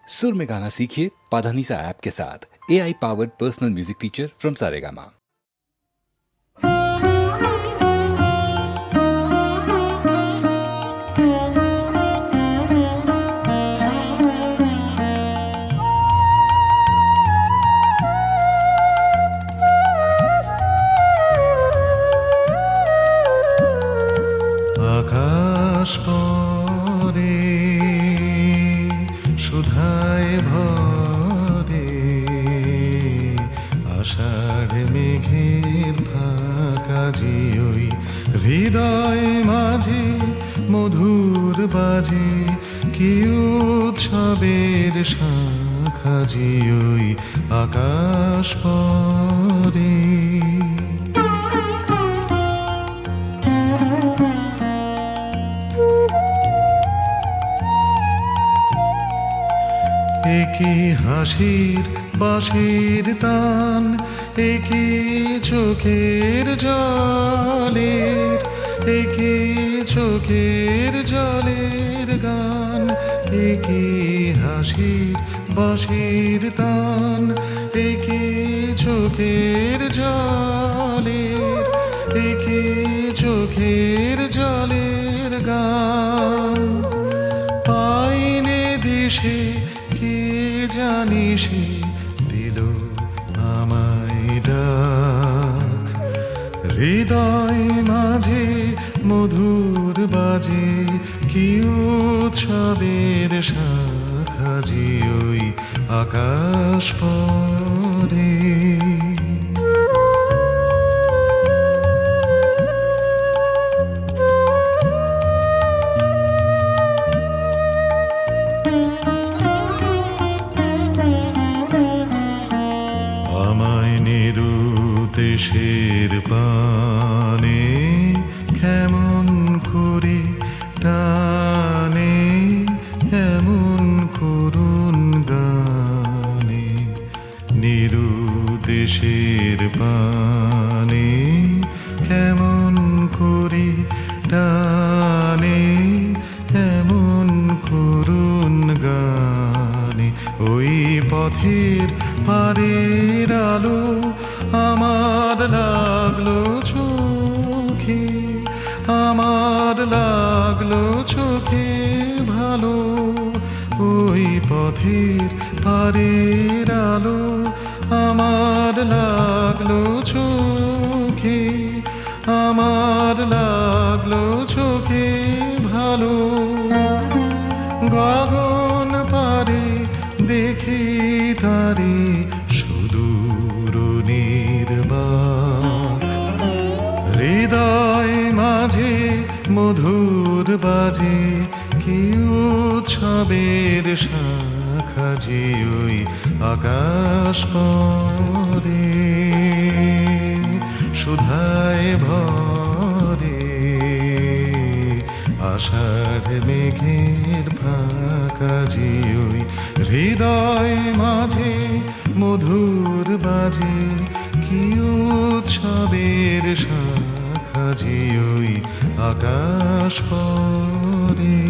सुर में गाना सीखिए पाधानीसा ऐप के साथ। AI powered personal music teacher from Saregama. আকাশ পরে সুধায় ভরে, আষাঢ় মেঘের ফাঁকা যে ওই হৃদয় মাঝে মধুর বাজে, কি উৎসবের শাখা যে ওই আকাশ পরে। একই হাসির বাঁশির তান, একই চোখের জলের, একই চোখের জলের গান, একই হাসির বাঁশির তান, একই চোখের জলের, একই চোখের জলের গান। পাইনে দেশে কে জানি সে দিল আমায় ডাক, হৃদয় মাঝে মধুর বাজে, কি উৎসবের শাখা যে ওই আকাশ পরে। দেশের পানে কেমন করে টানে, এমন করুণ গানে। নিরুদেশের পানে কেমন করে টানে, এমন করুণ গানে। ওই পথের পারের আলো আমার লাগলো চোখে, আমার লাগলো চোখে ভালো। ওই পথের পারের আলো আমার লাগলো চোখে, আমার লাগলো চোখে ভালো। গগন পারে দেখি তারে সুদূর নির্বাক, হৃদয় মাঝে মধুর বাজে, কি উৎসবের শাখা যে ওই আকাশ পরে। সুধায় ভরে, আষাঢ় মেঘের ফাঁকা যে ওই হৃদয় মাঝে মধুর বাজে, কি উৎসবের শাখা যে ওই আকাশ পরে।